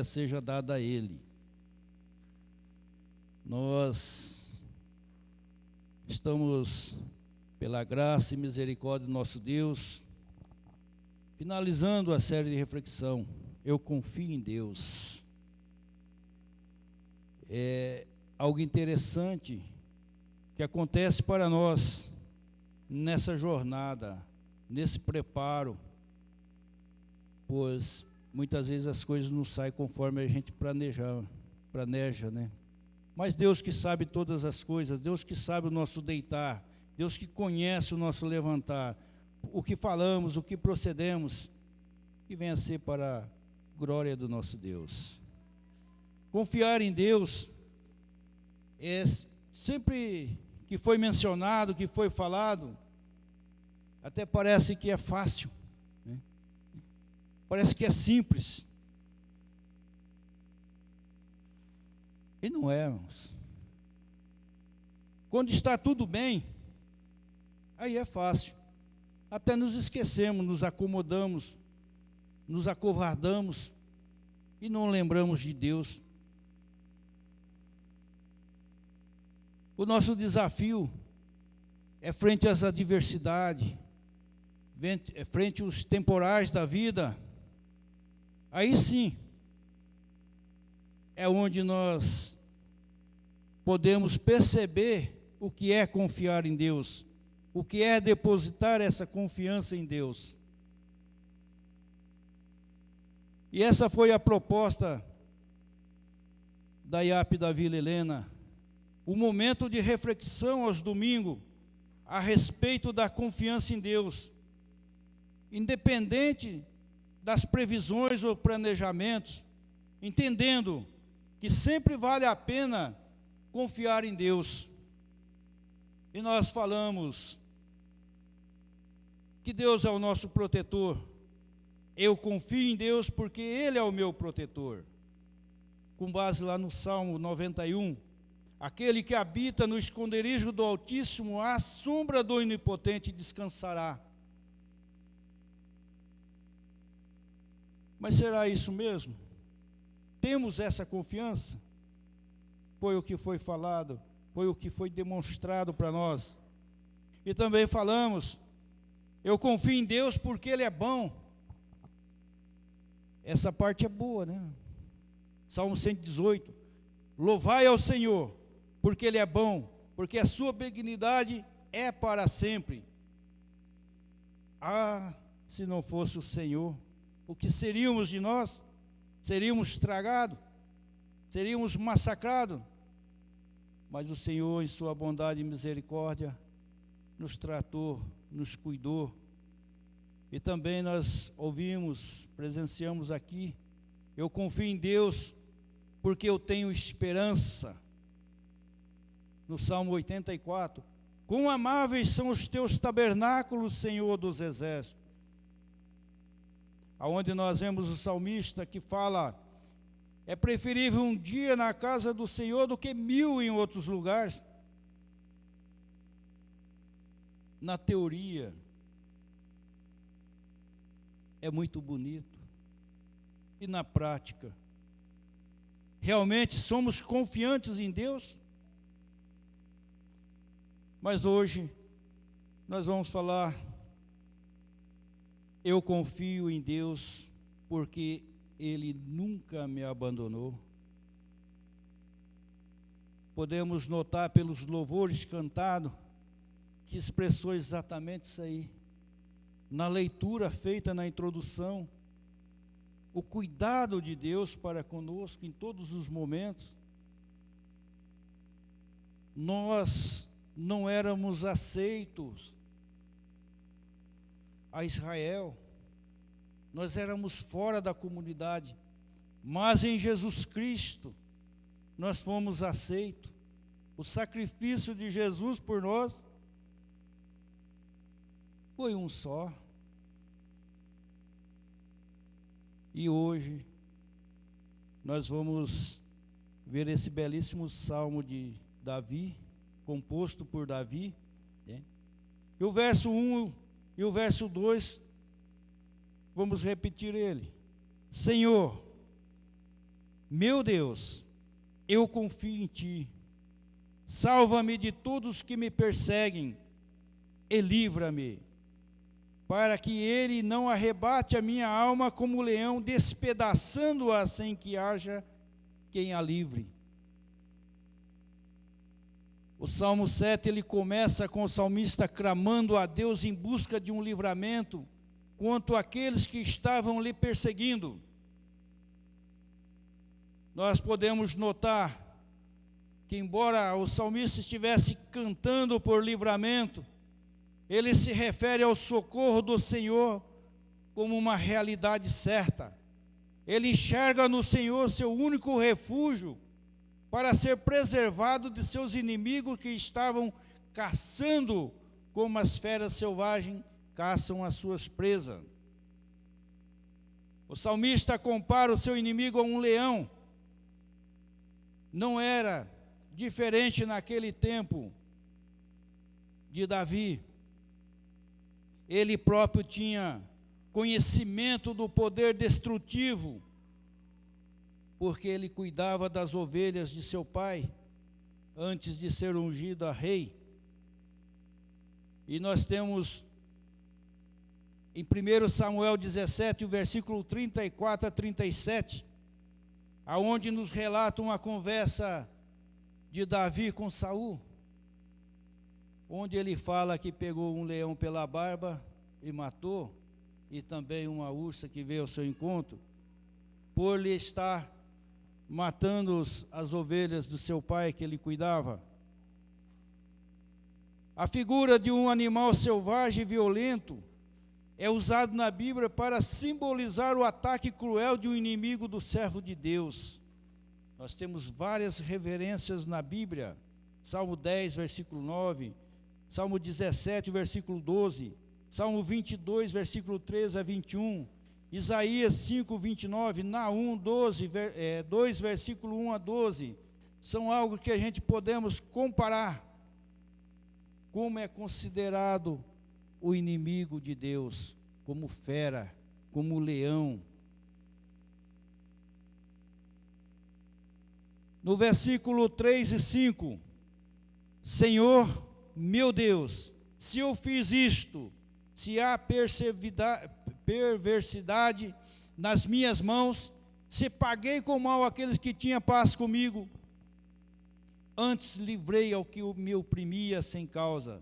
seja dada a Ele. Nós estamos, pela graça e misericórdia do nosso Deus, finalizando a série de reflexão. Eu confio em Deus. É algo interessante que acontece para nós nessa jornada, nesse preparo, pois muitas vezes as coisas não saem conforme a gente planeja, né? Mas Deus que sabe todas as coisas, Deus que sabe o nosso deitar, Deus que conhece o nosso levantar, o que falamos, o que procedemos, que venha a ser para a glória do nosso Deus. Confiar em Deus é sempre que foi mencionado, que foi falado, até parece que é fácil, né? Parece que é simples. E não é, irmãos. Quando está tudo bem, aí é fácil. Até nos esquecemos, nos acomodamos, nos acovardamos e não lembramos de Deus. O nosso desafio é frente às adversidades, frente aos temporais da vida. Aí sim, é onde nós podemos perceber o que é confiar em Deus, o que é depositar essa confiança em Deus. E essa foi a proposta da IAP da Vila Helena, o momento de reflexão aos domingos a respeito da confiança em Deus, independente das previsões ou planejamentos, entendendo que sempre vale a pena confiar em Deus. E nós falamos que Deus é o nosso protetor. Eu confio em Deus porque Ele é o meu protetor. Com base lá no Salmo 91, aquele que habita no esconderijo do Altíssimo, à sombra do Onipotente descansará. Mas será isso mesmo? Temos essa confiança? Foi o que foi falado, foi o que foi demonstrado para nós. E também falamos, eu confio em Deus porque Ele é bom. Essa parte é boa, né? Salmo 118, louvai ao Senhor, porque Ele é bom, porque a sua benignidade é para sempre. Ah, se não fosse o Senhor, o que seríamos de nós? Seríamos estragados, seríamos massacrados. Mas o Senhor, em sua bondade e misericórdia, nos tratou, nos cuidou. E também nós ouvimos, presenciamos aqui, eu confio em Deus, porque eu tenho esperança. No Salmo 84, quão amáveis são os teus tabernáculos, Senhor dos exércitos. Aonde nós vemos o salmista que fala, é preferível um dia na casa do Senhor do que 1000 em outros lugares. Na teoria, é muito bonito. E na prática, realmente somos confiantes em Deus? Mas hoje, nós vamos falar, eu confio em Deus porque Ele nunca me abandonou. Podemos notar pelos louvores cantados que expressou exatamente isso aí. Na leitura feita na introdução, o cuidado de Deus para conosco em todos os momentos. Nós não éramos aceitos a Israel, nós éramos fora da comunidade, mas em Jesus Cristo nós fomos aceitos. O sacrifício de Jesus por nós foi um só. E hoje nós vamos ver esse belíssimo salmo de Davi, composto por Davi, né? E o verso 1 e o verso 2, vamos repetir ele. Senhor, Meu Deus, eu confio em ti. Salva-me de todos que me perseguem e livra-me, para que ele não arrebate a minha alma como leão, despedaçando-a sem que haja quem a livre. O Salmo 7, ele começa com o salmista clamando a Deus em busca de um livramento quanto àqueles que estavam lhe perseguindo. Nós podemos notar que, embora o salmista estivesse cantando por livramento, ele se refere ao socorro do Senhor como uma realidade certa. Ele enxerga no Senhor seu único refúgio para ser preservado de seus inimigos que estavam caçando como as feras selvagens caçam as suas presas. O salmista compara o seu inimigo a um leão. Não era diferente naquele tempo de Davi. Ele próprio tinha conhecimento do poder destrutivo, porque ele cuidava das ovelhas de seu pai, antes de ser ungido a rei. E nós temos, em 1 Samuel 17, o versículo 34 a 37, aonde nos relata uma conversa de Davi com Saul, onde ele fala que pegou um leão pela barba e matou, e também uma ursa que veio ao seu encontro, por lhe estar matando as ovelhas do seu pai que ele cuidava. A figura de um animal selvagem e violento é usado na Bíblia para simbolizar o ataque cruel de um inimigo do servo de Deus. Nós temos várias referências na Bíblia. Salmo 10, versículo 9, Salmo 17, versículo 12, Salmo 22, versículo 13 a 21, Isaías 5, 29, Naum 2, versículo 1 a 12, são algo que a gente podemos comparar como é considerado o inimigo de Deus, como fera, como leão. No versículo 3 e 5, Senhor, meu Deus, se eu fiz isto, se há perversidade nas minhas mãos, se paguei com mal aqueles que tinham paz comigo, antes livrei ao que me oprimia sem causa.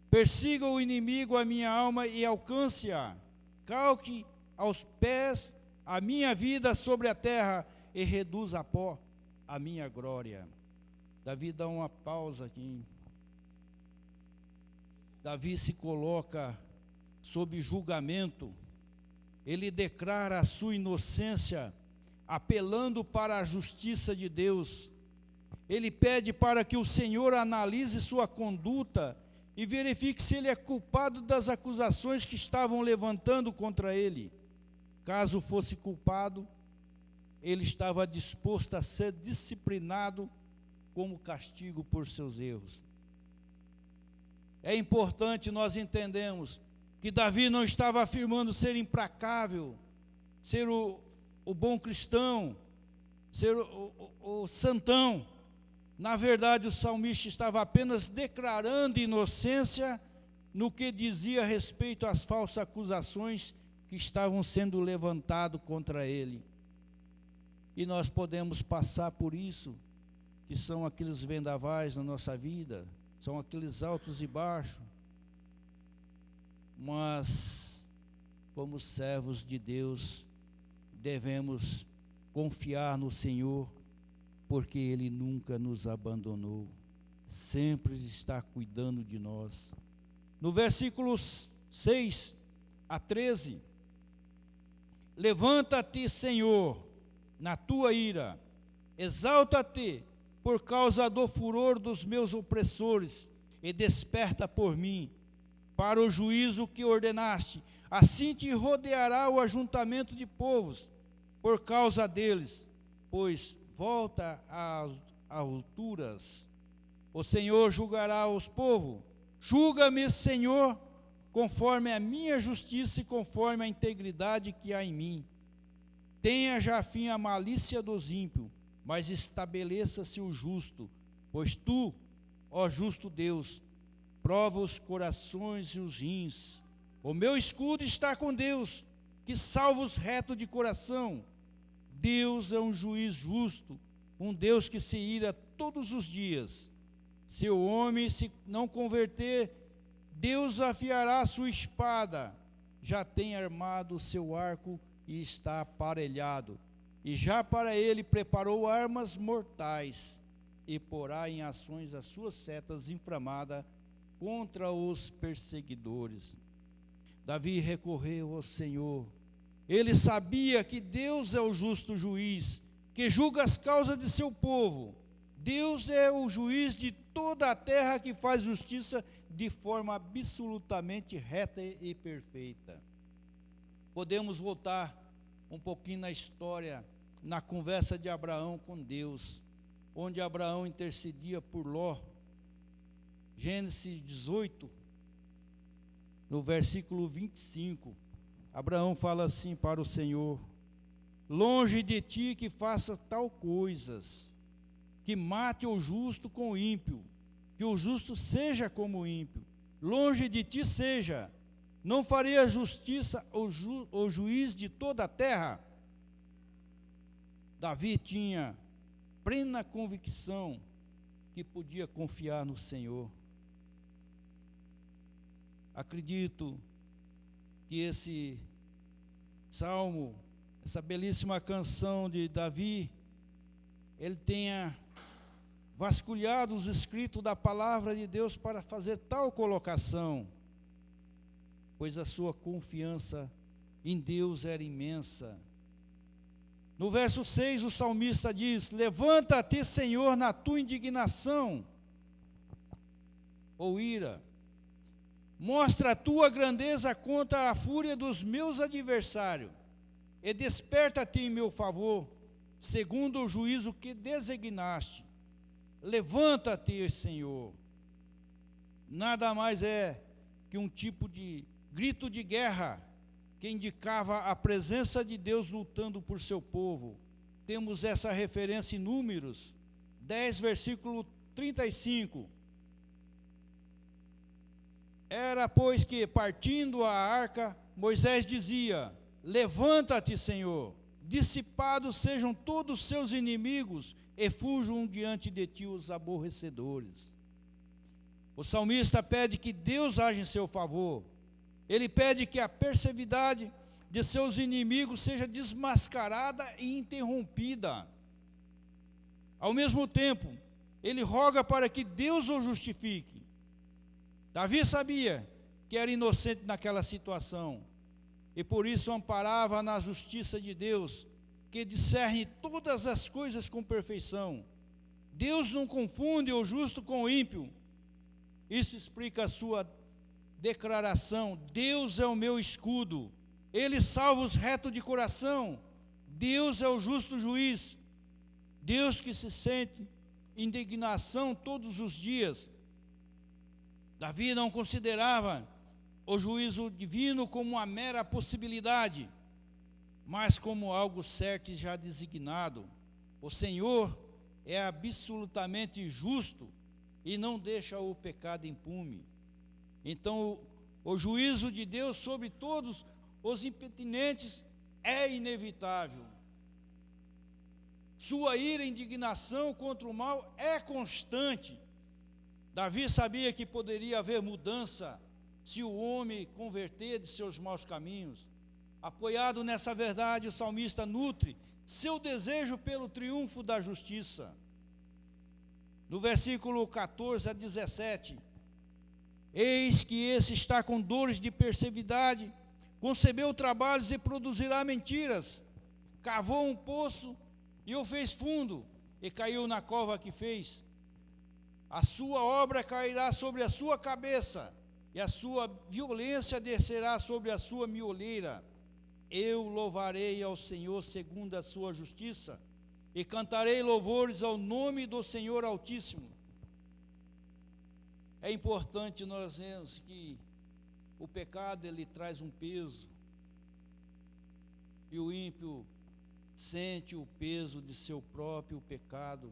Persiga o inimigo a minha alma e alcance-a. Calque aos pés a minha vida sobre a terra e reduza a pó a minha glória. Davi dá uma pausa aqui. Davi se coloca sob julgamento. Ele declara a sua inocência, apelando para a justiça de Deus. Ele pede para que o Senhor analise sua conduta e verifique se ele é culpado das acusações que estavam levantando contra ele. Caso fosse culpado, ele estava disposto a ser disciplinado como castigo por seus erros. É importante nós entendermos que Davi não estava afirmando ser implacável, ser o bom cristão, ser o santão. Na verdade, o salmista estava apenas declarando inocência no que dizia respeito às falsas acusações que estavam sendo levantadas contra ele. E nós podemos passar por isso, que são aqueles vendavais na nossa vida, são aqueles altos e baixos, mas como servos de Deus devemos confiar no Senhor, porque Ele nunca nos abandonou, sempre está cuidando de nós. No versículo 6 a 13, levanta-te, Senhor, na tua ira, exalta-te por causa do furor dos meus opressores, e desperta por mim, para o juízo que ordenaste. Assim te rodeará o ajuntamento de povos, por causa deles, pois volta às alturas. O Senhor julgará os povos. Julga-me, Senhor, conforme a minha justiça e conforme a integridade que há em mim. Tenha já fim a malícia dos ímpios, mas estabeleça-se o justo, pois tu, ó justo Deus, prova os corações e os rins. O meu escudo está com Deus, que salva os retos de coração. Deus é um juiz justo, um Deus que se ira todos os dias. Se o homem se não converter, Deus afiará a sua espada. Já tem armado o seu arco e está aparelhado. E já para ele preparou armas mortais, e porá em ações as suas setas inflamadas contra os perseguidores. Davi recorreu ao Senhor. Ele sabia que Deus é o justo juiz, que julga as causas de seu povo. Deus é o juiz de toda a terra, que faz justiça de forma absolutamente reta e perfeita. Podemos voltar um pouquinho na história, na conversa de Abraão com Deus, onde Abraão intercedia por Ló. Gênesis 18, no versículo 25, Abraão fala assim para o Senhor: longe de ti que faça tal coisas, que mate o justo com o ímpio, que o justo seja como o ímpio. Longe de ti seja, não faria justiça o juiz de toda a terra. Davi tinha plena convicção que podia confiar no Senhor. Acredito que esse salmo, essa belíssima canção de Davi, ele tenha vasculhado os escritos da palavra de Deus para fazer tal colocação, pois a sua confiança em Deus era imensa. No verso 6, o salmista diz: levanta-te, Senhor, na tua indignação ou ira, mostra a tua grandeza contra a fúria dos meus adversários, e desperta-te em meu favor, segundo o juízo que designaste. Levanta-te, Senhor. Nada mais é que um tipo de grito de guerra que indicava a presença de Deus lutando por seu povo. Temos essa referência em Números 10, versículo 35. Era, pois, que partindo a arca, Moisés dizia: levanta-te, Senhor, dissipados sejam todos os seus inimigos, e fujam diante de ti os aborrecedores. O salmista pede que Deus age em seu favor. Ele pede que a perversidade de seus inimigos seja desmascarada e interrompida. Ao mesmo tempo, ele roga para que Deus o justifique. Davi sabia que era inocente naquela situação, e por isso amparava na justiça de Deus, que discerne todas as coisas com perfeição. Deus não confunde o justo com o ímpio. Isso explica a sua declaração: Deus é o meu escudo, Ele salva os retos de coração. Deus é o justo juiz, Deus que se sente indignação todos os dias. Davi não considerava o juízo divino como uma mera possibilidade, mas como algo certo e já designado. O Senhor é absolutamente justo e não deixa o pecado impune. Então, o juízo de Deus sobre todos os impenitentes é inevitável. Sua ira e indignação contra o mal é constante. Davi sabia que poderia haver mudança se o homem converter de seus maus caminhos. Apoiado nessa verdade, o salmista nutre seu desejo pelo triunfo da justiça. No versículo 14 a 17, eis que esse está com dores de perversidade, concebeu trabalhos e produzirá mentiras, cavou um poço e o fez fundo, e caiu na cova que fez. A sua obra cairá sobre a sua cabeça, e a sua violência descerá sobre a sua mioleira. Eu louvarei ao Senhor segundo a sua justiça, e cantarei louvores ao nome do Senhor Altíssimo. É importante nós vermos que o pecado ele traz um peso, e o ímpio sente o peso de seu próprio pecado.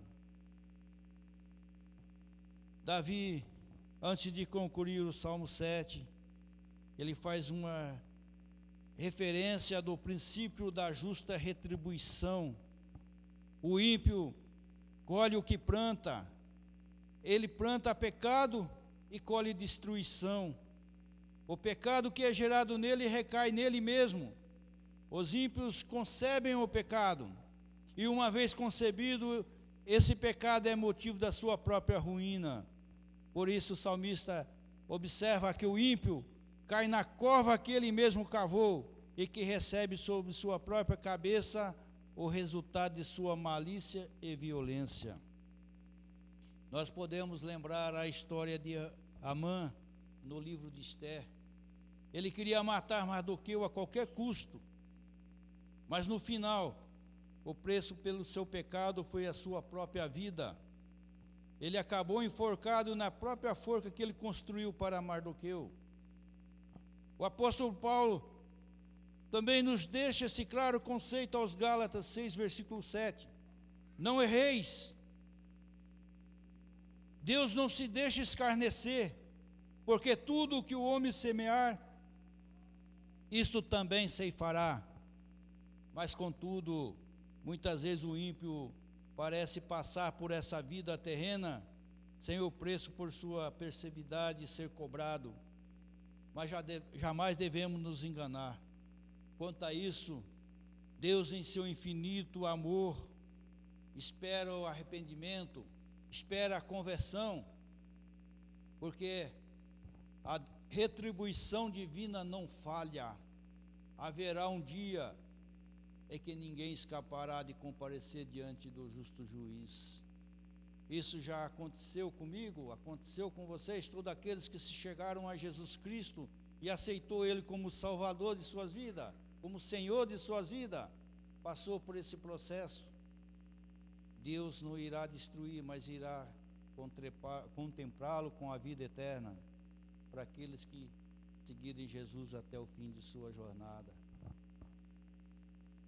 Davi, antes de concluir o Salmo 7, ele faz uma referência do princípio da justa retribuição. O ímpio colhe o que planta, ele planta pecado e colhe destruição. O pecado que é gerado nele recai nele mesmo. Os ímpios concebem o pecado, e uma vez concebido, esse pecado é motivo da sua própria ruína. Por isso o salmista observa que o ímpio cai na cova que ele mesmo cavou, e que recebe sobre sua própria cabeça o resultado de sua malícia e violência. Nós podemos lembrar a história de Amã no livro de Esther. Ele queria matar Mardoqueu a qualquer custo, mas no final, o preço pelo seu pecado foi a sua própria vida. Ele acabou enforcado na própria forca que ele construiu para Mardoqueu. O apóstolo Paulo também nos deixa esse claro conceito aos Gálatas 6, versículo 7. Não erreis. Deus não se deixa escarnecer, porque tudo o que o homem semear, isso também ceifará. Mas, contudo, muitas vezes o ímpio parece passar por essa vida terrena sem o preço por sua perversidade ser cobrado. Mas jamais devemos nos enganar. Quanto a isso, Deus, em seu infinito amor, espera o arrependimento, espera a conversão, porque a retribuição divina não falha. Haverá um dia em que ninguém escapará de comparecer diante do justo juiz. Isso já aconteceu comigo, aconteceu com vocês, todos aqueles que se chegaram a Jesus Cristo e aceitou Ele como Salvador de suas vidas, como Senhor de suas vidas, passou por esse processo. Deus não irá destruir, mas irá contemplá-lo com a vida eterna, para aqueles que seguirem Jesus até o fim de sua jornada.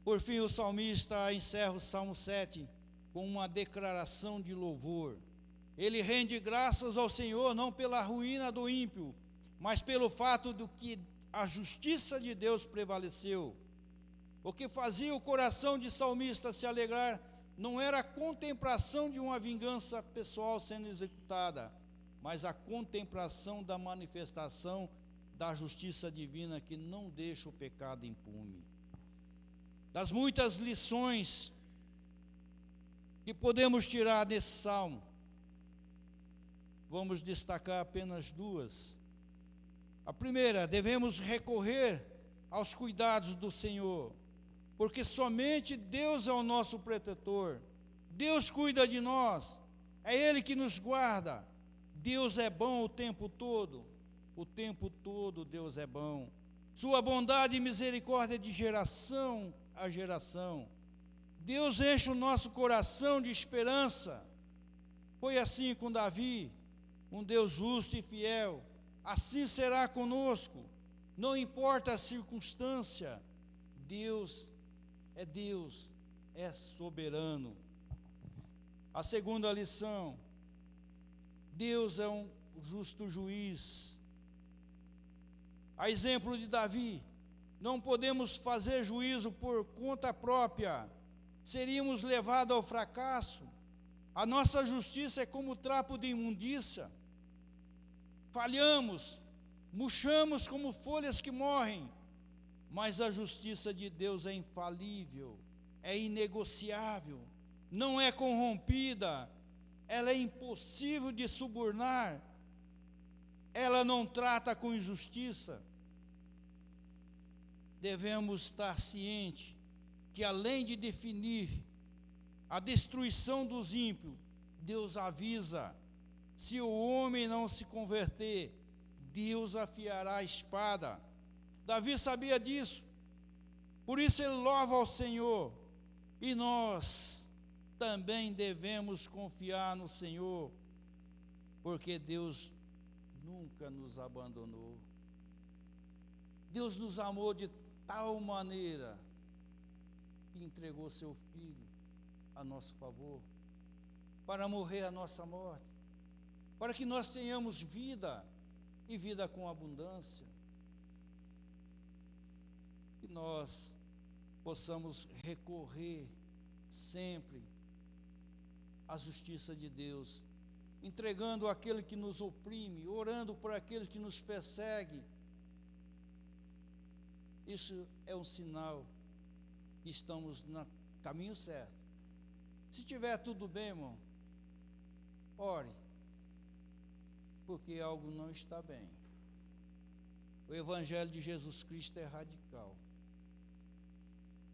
Por fim, o salmista encerra o Salmo 7 com uma declaração de louvor. Ele rende graças ao Senhor, não pela ruína do ímpio, mas pelo fato de que a justiça de Deus prevaleceu. O que fazia o coração de salmista se alegrar não era a contemplação de uma vingança pessoal sendo executada, mas a contemplação da manifestação da justiça divina que não deixa o pecado impune. Das muitas lições que podemos tirar desse salmo, vamos destacar apenas duas. A primeira, devemos recorrer aos cuidados do Senhor, porque somente Deus é o nosso protetor. Deus cuida de nós, é Ele que nos guarda. Deus é bom o tempo todo Deus é bom. Sua bondade e misericórdia de geração a geração. Deus enche o nosso coração de esperança. Foi assim com Davi, um Deus justo e fiel. Assim será conosco, não importa a circunstância. Deus, é soberano. A segunda lição, Deus é um justo juiz. A exemplo de Davi, não podemos fazer juízo por conta própria, seríamos levados ao fracasso. A nossa justiça é como trapo de imundícia. Falhamos, murchamos como folhas que morrem, mas a justiça de Deus é infalível, é inegociável, não é corrompida, ela é impossível de subornar, ela não trata com injustiça. Devemos estar cientes que, além de definir a destruição dos ímpios, Deus avisa: se o homem não se converter, Deus afiará a espada. Davi sabia disso, por isso ele louva ao Senhor, e nós também devemos confiar no Senhor, porque Deus nunca nos abandonou. Deus nos amou de tal maneira que entregou seu Filho a nosso favor, para morrer a nossa morte, para que nós tenhamos vida e vida com abundância. Que nós possamos recorrer sempre à justiça de Deus, entregando aquele que nos oprime, orando por aqueles que nos perseguem. Isso é um sinal que estamos no caminho certo. Se tiver tudo bem, irmão, ore, porque algo não está bem. O Evangelho de Jesus Cristo é radical.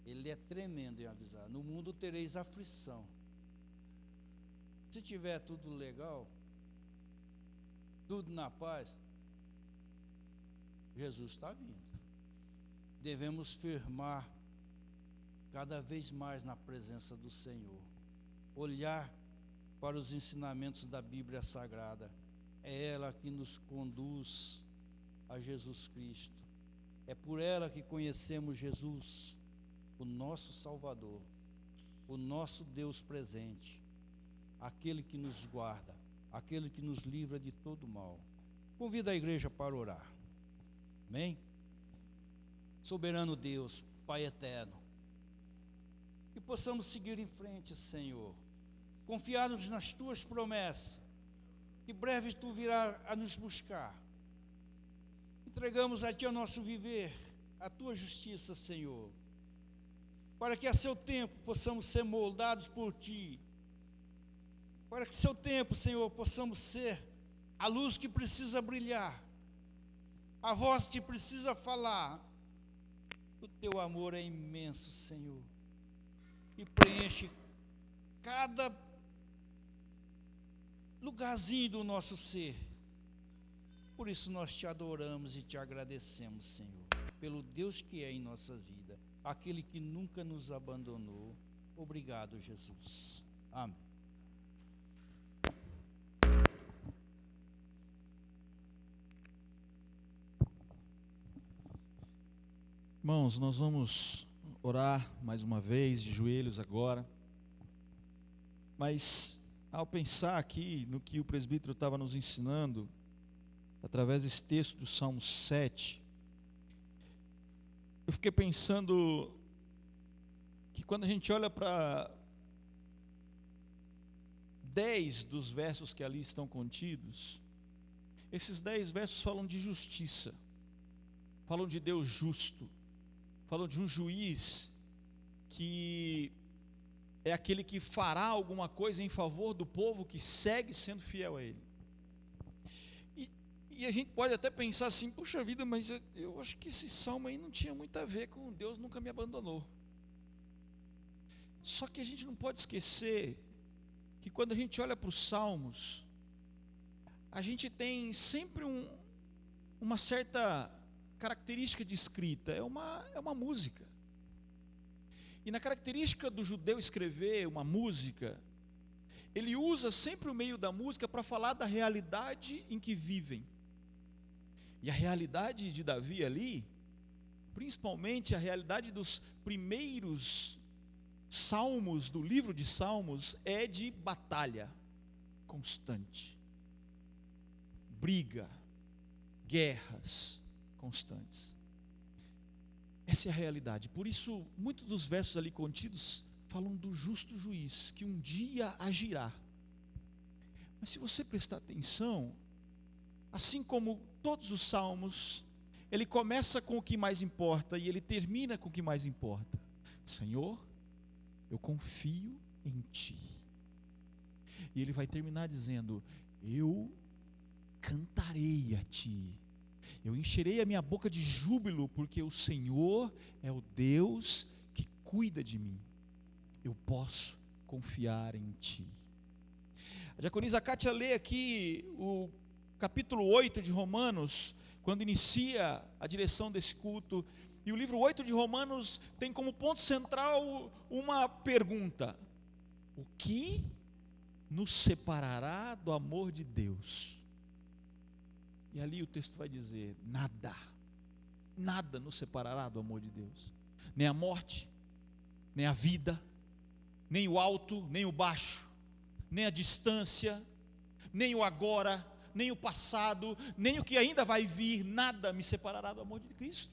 Ele é tremendo em avisar. No mundo tereis aflição. Se tiver tudo legal, tudo na paz, Jesus está vindo. Devemos firmar cada vez mais na presença do Senhor. Olhar para os ensinamentos da Bíblia Sagrada. É ela que nos conduz a Jesus Cristo. É por ela que conhecemos Jesus, o nosso Salvador, o nosso Deus presente, aquele que nos guarda, aquele que nos livra de todo mal. Convido a igreja para orar. Amém? Soberano Deus, Pai eterno, que possamos seguir em frente, Senhor, confiados nas Tuas promessas, que breve Tu virás a nos buscar. Entregamos a Ti o nosso viver, a Tua justiça, Senhor, para que a seu tempo possamos ser moldados por Ti, para que a seu tempo, Senhor, possamos ser a luz que precisa brilhar, a voz que precisa falar. O Teu amor é imenso, Senhor, e preenche cada lugarzinho do nosso ser. Por isso nós Te adoramos e Te agradecemos, Senhor, pelo Deus que é em nossa vida, aquele que nunca nos abandonou. Obrigado, Jesus. Amém. Irmãos, nós vamos orar mais uma vez, de joelhos agora. Mas, ao pensar aqui no que o presbítero estava nos ensinando, através desse texto do Salmo 7, eu fiquei pensando que quando a gente olha para 10 dos versos que ali estão contidos, esses 10 versos falam de justiça, falam de Deus justo, falam de um juiz que é aquele que fará alguma coisa em favor do povo que segue sendo fiel a Ele. E a gente pode até pensar assim, puxa vida, mas eu acho que esse salmo aí não tinha muito a ver com Deus nunca me abandonou. Só que a gente não pode esquecer que quando a gente olha para os salmos, a gente tem sempre uma certa característica de escrita, é uma música. E na característica do judeu escrever uma música, ele usa sempre o meio da música para falar da realidade em que vivem. E a realidade de Davi ali, principalmente a realidade dos primeiros salmos do livro de Salmos, é de batalha constante, briga, guerras constantes. Essa é a realidade. Por isso, muitos dos versos ali contidos falam do justo juiz, que um dia agirá. Mas se você prestar atenção, assim como todos os salmos, ele começa com o que mais importa e ele termina com o que mais importa. Senhor, eu confio em Ti. E ele vai terminar dizendo: eu cantarei a Ti. Eu encherei a minha boca de júbilo, porque o Senhor é o Deus que cuida de mim. Eu posso confiar em Ti. A diaconisa Kátia lê aqui o capítulo 8 de Romanos, quando inicia a direção desse culto. E o livro 8 de Romanos tem como ponto central uma pergunta: o que nos separará do amor de Deus? E ali o texto vai dizer: nada nos separará do amor de Deus. Nem a morte, nem a vida, nem o alto, nem o baixo, nem a distância, nem o agora, nem o passado, nem o que ainda vai vir, nada me separará do amor de Cristo.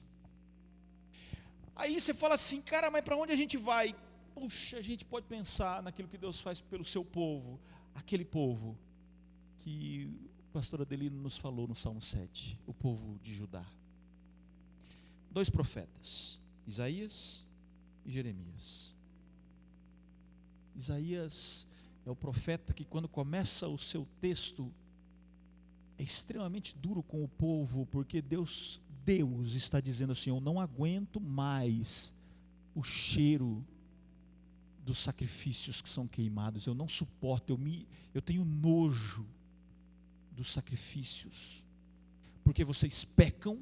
Aí você fala assim, cara, mas para onde a gente vai? Puxa, a gente pode pensar naquilo que Deus faz pelo seu povo, aquele povo que o pastor Adelino nos falou no Salmo 7, o povo de Judá. 2 profetas, Isaías e Jeremias. Isaías é o profeta que, quando começa o seu texto, é extremamente duro com o povo, porque Deus está dizendo assim: eu não aguento mais o cheiro dos sacrifícios que são queimados, eu não suporto, eu tenho nojo dos sacrifícios, porque vocês pecam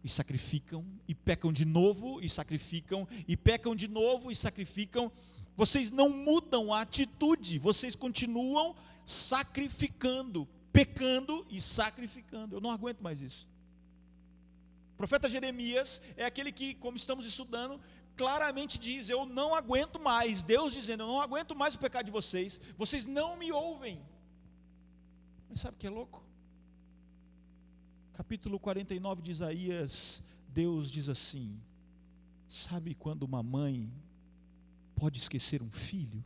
e sacrificam, e pecam de novo e sacrificam, e pecam de novo e sacrificam. Vocês não mudam a atitude, vocês continuam sacrificando, pecando e sacrificando. Eu não aguento mais isso. O profeta Jeremias é aquele que, como estamos estudando, claramente diz: eu não aguento mais. Deus dizendo: eu não aguento mais o pecado de vocês, vocês não me ouvem. Mas sabe o que é louco? Capítulo 49 de Isaías, Deus diz assim: sabe quando uma mãe pode esquecer um filho?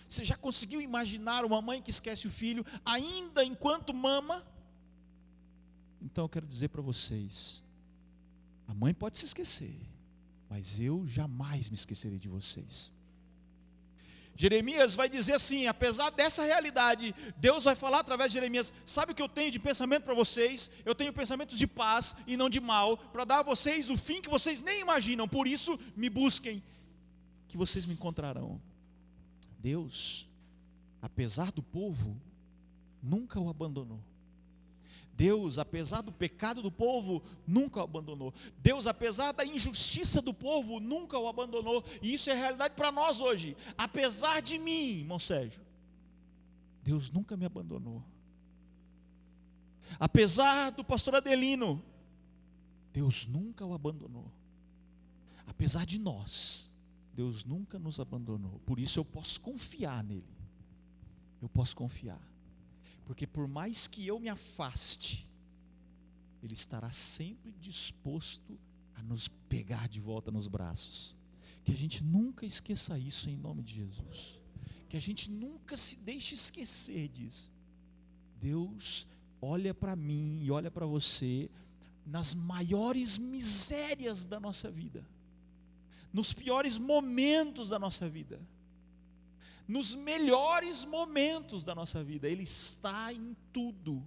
Você já conseguiu imaginar uma mãe que esquece o filho ainda enquanto mama? Então eu quero dizer para vocês, a mãe pode se esquecer, mas eu jamais me esquecerei de vocês. Jeremias vai dizer assim, apesar dessa realidade, Deus vai falar através de Jeremias: sabe o que eu tenho de pensamento para vocês? Eu tenho pensamentos de paz e não de mal, para dar a vocês o fim que vocês nem imaginam. Por isso me busquem, que vocês me encontrarão. Deus, apesar do povo, nunca o abandonou. Deus, apesar do pecado do povo, nunca o abandonou. Deus, apesar da injustiça do povo, nunca o abandonou. E isso é realidade para nós hoje. Apesar de mim, irmão Sérgio, Deus nunca me abandonou. Apesar do pastor Adelino, Deus nunca o abandonou. Apesar de nós, Deus nunca nos abandonou. Por isso eu posso confiar nele. Eu posso confiar. Porque por mais que eu me afaste, Ele estará sempre disposto a nos pegar de volta nos braços. Que a gente nunca esqueça isso em nome de Jesus. Que a gente nunca se deixe esquecer disso. Deus olha para mim e olha para você nas maiores misérias da nossa vida, nos piores momentos da nossa vida, nos melhores momentos da nossa vida. Ele está em tudo,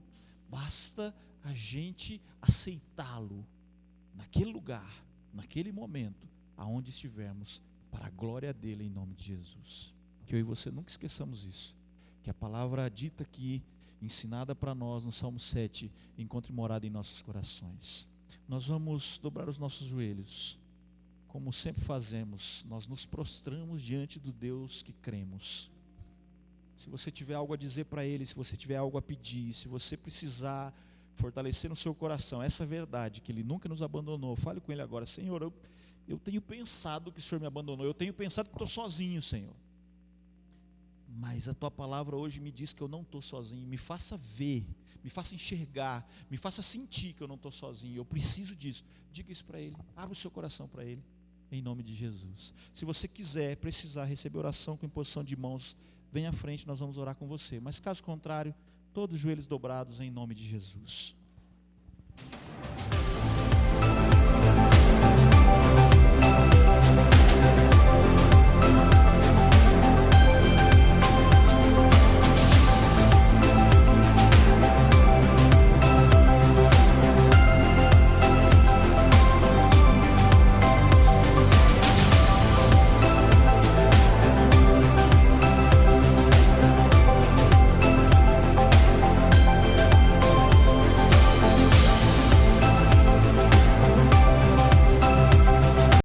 basta a gente aceitá-lo naquele lugar, naquele momento, aonde estivermos, para a glória dele, em nome de Jesus. Que eu e você nunca esqueçamos isso, que a palavra dita aqui, ensinada para nós no Salmo 7, encontre morada em nossos corações. Nós vamos dobrar os nossos joelhos, como sempre fazemos, nós nos prostramos diante do Deus que cremos. Se você tiver algo a dizer para Ele, se você tiver algo a pedir, se você precisar fortalecer no seu coração essa verdade, que Ele nunca nos abandonou, fale com Ele agora: Senhor, eu tenho pensado que o Senhor me abandonou, eu tenho pensado que estou sozinho, Senhor. Mas a Tua palavra hoje me diz que eu não estou sozinho. Me faça ver, me faça enxergar, me faça sentir que eu não estou sozinho, eu preciso disso. Diga isso para Ele, abra o seu coração para Ele, em nome de Jesus. Se você precisar receber oração com imposição de mãos, venha à frente, nós vamos orar com você. Mas caso contrário, todos os joelhos dobrados, em nome de Jesus.